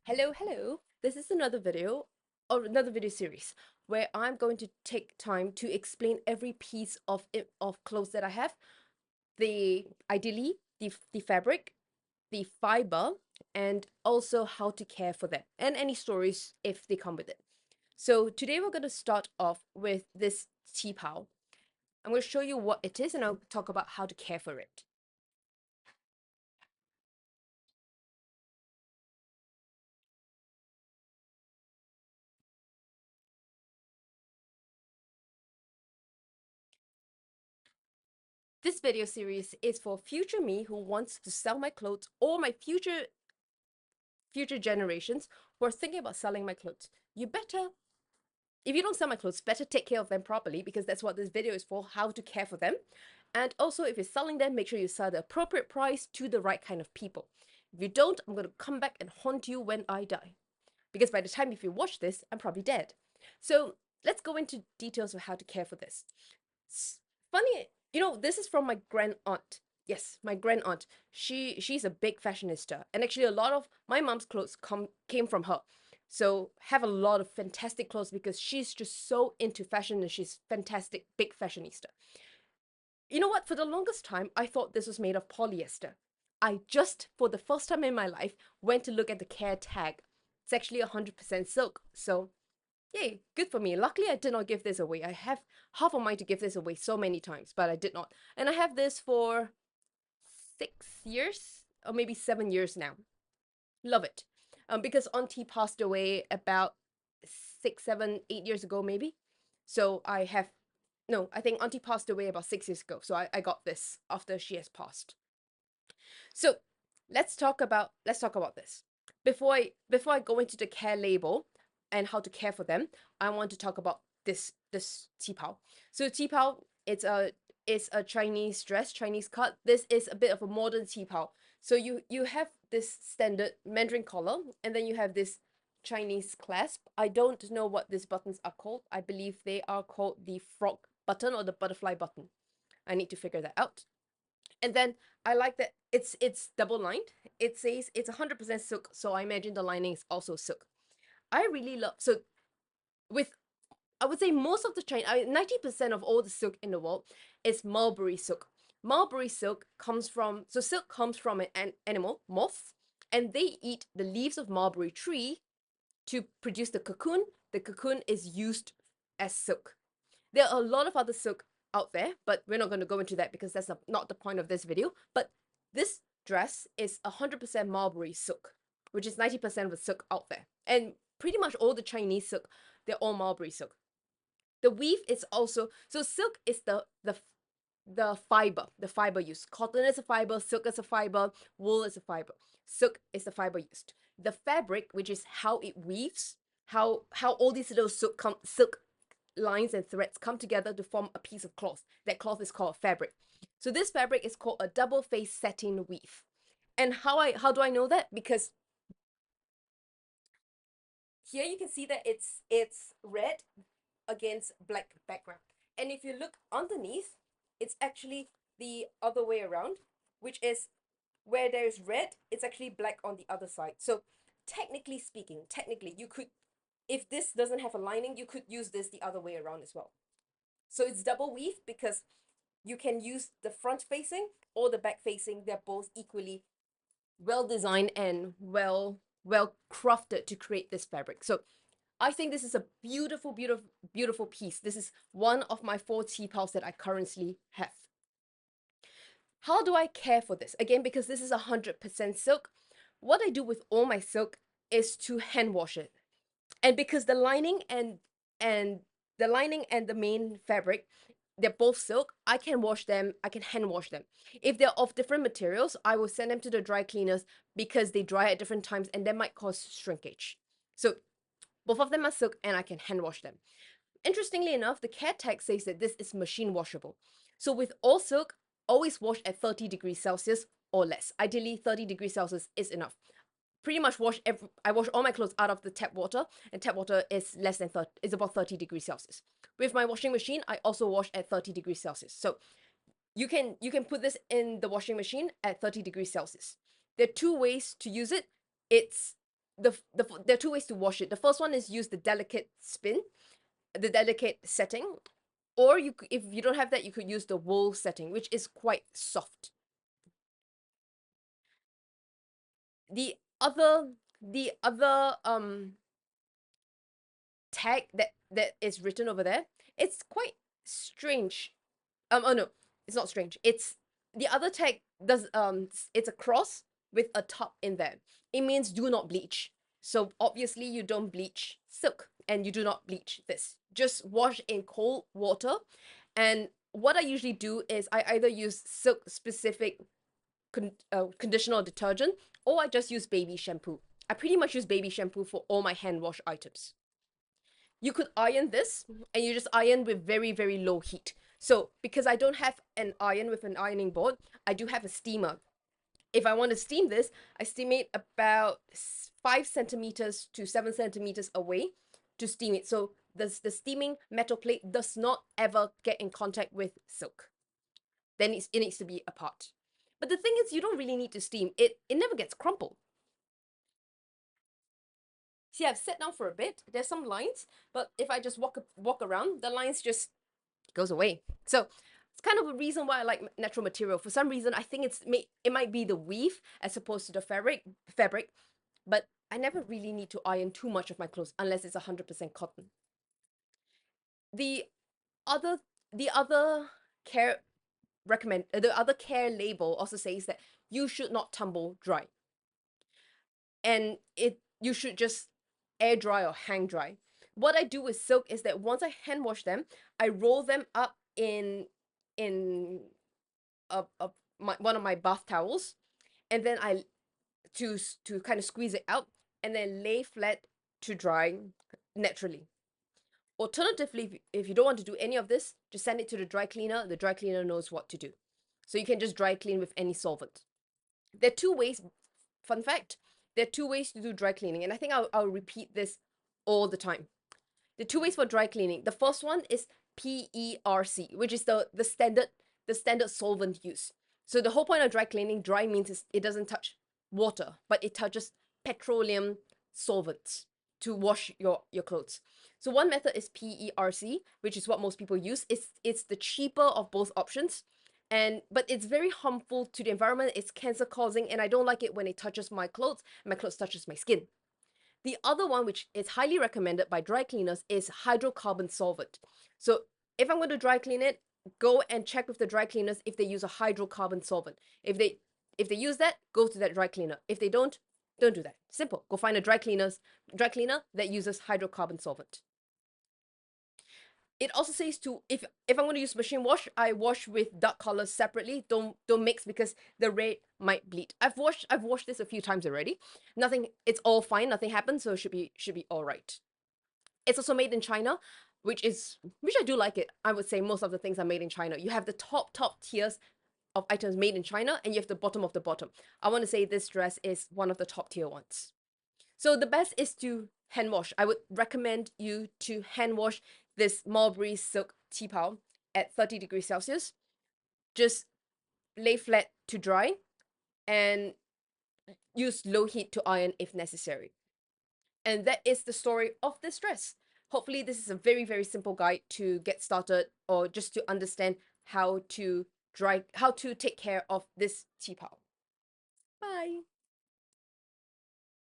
Hello. This is another video or another video series where I'm going to take time to explain every piece of clothes that I have, ideally the fabric, the fiber, and also how to care for them and any stories if they come with it. So today we're going to start off with this qipao. I'm going to show you what it is and I'll talk about how to care for it. This video series is for future me who wants to sell my clothes or my future generations who are thinking about selling my clothes. You better, if you don't sell my clothes, better take care of them properly because that's what this video is for, how to care for them. And also, if you're selling them, make sure you sell the appropriate price to the right kind of people. If you don't, I'm going to come back and haunt you when I die. Because by the time if you watch this, I'm probably dead. So let's go into details of how to care for this. Funny, this is from my grand aunt. Yes, my grand aunt. She's a big fashionista, and actually a lot of my mom's clothes came from her. So have a lot of fantastic clothes because she's just so into fashion and she's fantastic big fashionista. You know what? For the longest time, I thought this was made of polyester. I just, for the first time in my life, went to look at the care tag. It's actually 100% silk. So yay, good for me. Luckily, I did not give this away. I have half of mine to give this away so many times, but I did not. And I have this for 6 years or maybe 7 years now. Love it. Because Auntie passed away about 6, 7, 8 years ago, maybe. So I have, no, I think Auntie passed away about 6 years ago. So I got this after she has passed. So let's talk about this. Before I go into the care label and how to care for them, I want to talk about this qipao. So qipao, it's a Chinese dress, Chinese cut. This is a bit of a modern qipao. So you have this standard Mandarin collar, and then you have this Chinese clasp. I don't know what these buttons are called. I believe they are called the frog button or the butterfly button. I need to figure that out. And then I like that it's double lined. It says it's 100% silk, so I imagine the lining is also silk. I really love so with I would say most of the 90% of all the silk in the world is mulberry silk. Mulberry silk comes from silk comes from an animal, moth, and they eat the leaves of mulberry tree to produce the cocoon. The cocoon is used as silk. There are a lot of other silk out there, but we're not going to go into that because that's not the point of this video. But this dress is 100% mulberry silk, which is 90% of the silk out there. And pretty much all the Chinese silk, they're all mulberry silk. The weave is also, so silk is the fiber used. Cotton is a fiber, silk is a fiber, wool is a fiber. Silk is the fiber used. The fabric, which is how it weaves, how all these little silk lines and threads come together to form a piece of cloth. That cloth is called fabric. So this fabric is called a double face satin weave. And how do I know that? Because here you can see that it's red against black background. And if you look underneath, it's actually the other way around, which is where there's red, it's actually black on the other side. So technically speaking, you could, if this doesn't have a lining, you could use this the other way around as well. So it's double weave because you can use the front facing or the back facing. They're both equally well designed and well crafted to create this fabric. So I think this is a beautiful piece. This is one of my 4 tea-paos that I currently have. How do I care for this? Again, because this is 100% silk, what I do with all my silk is to hand wash it. And because the lining and the main fabric, they're both silk, I can hand wash them. If they're of different materials, I will send them to the dry cleaners because they dry at different times and that might cause shrinkage. So both of them are silk and I can hand wash them. Interestingly enough, the care tag says that this is machine washable. So with all silk, always wash at 30 degrees Celsius or less. Ideally, 30 degrees Celsius is enough. Pretty much I wash all my clothes out of the tap water, and tap water is less than 30, is about 30 degrees Celsius. With my washing machine, I also wash at 30 degrees Celsius. So you can put this in the washing machine at 30 degrees Celsius. There are 2 ways to use it. It's there are two ways to wash it. The first one is use the delicate spin, the delicate setting, or if you don't have that, you could use the wool setting, which is quite soft. The other the other tag that is written over there, it's quite strange. Oh no, it's not strange. It's the other tag does it's a cross with a top in there. It means do not bleach. So obviously you don't bleach silk and you do not bleach this. Just wash in cold water. And what I usually do is I either use silk specific conditioner or detergent, or I just use baby shampoo. I pretty much use baby shampoo for all my hand wash items. You could iron this, and you just iron with very, very low heat. So because I don't have an iron with an ironing board, I do have a steamer. If I want to steam this, I steam it about 5 centimeters to 7 centimeters away to steam it. So the steaming metal plate does not ever get in contact with silk. Then it needs to be apart. But the thing is, you don't really need to steam. It never gets crumpled. See, I've sat down for a bit. There's some lines, but if I just walk around, the lines just goes away. So it's kind of a reason why I like natural material. For some reason, I think it might be the weave as opposed to the fabric, but I never really need to iron too much of my clothes unless it's 100% cotton. The other the other care the other care label also says that you should not tumble dry, and you should just air dry or hang dry. What I do with silk is that once I hand wash them, I roll them up in one of my bath towels, and then I to kind of squeeze it out, and then lay flat to dry naturally. Alternatively, if you don't want to do any of this, just send it to the dry cleaner. The dry cleaner knows what to do. So you can just dry clean with any solvent. There are two ways, fun fact, there are two ways to do dry cleaning, and I think I'll repeat this all the time. The two ways for dry cleaning. The first one is PERC, which is the standard solvent use. So the whole point of dry cleaning, dry means it doesn't touch water, but it touches petroleum solvents to wash your clothes. So one method is PERC, which is what most people use. It's the cheaper of both options. But it's very harmful to the environment. It's cancer causing, and I don't like it when it touches my clothes, and my clothes touches my skin. The other one, which is highly recommended by dry cleaners, is hydrocarbon solvent. So if I'm going to dry clean it, go and check with the dry cleaners if they use a hydrocarbon solvent. If they use that, go to that dry cleaner. If they don't do that. Simple. Go find a dry cleaner that uses hydrocarbon solvent. It also says to if I'm going to use machine wash, I wash with dark colors separately. Don't mix because the red might bleed. I've washed this a few times already. Nothing. It's all fine. Nothing happened, so it should be all right. It's also made in China, which I do like it. I would say most of the things are made in China. You have the top tiers of items made in China, and you have the bottom of the bottom. I want to say this dress is one of the top tier ones. So the best is to hand wash. I would recommend you to hand wash this Mulberry silk qipao at 30 degrees Celsius. Just lay flat to dry and use low heat to iron if necessary. And that is the story of this dress. Hopefully this is a very, very simple guide to get started or just to understand how to take care of this qipao. Bye.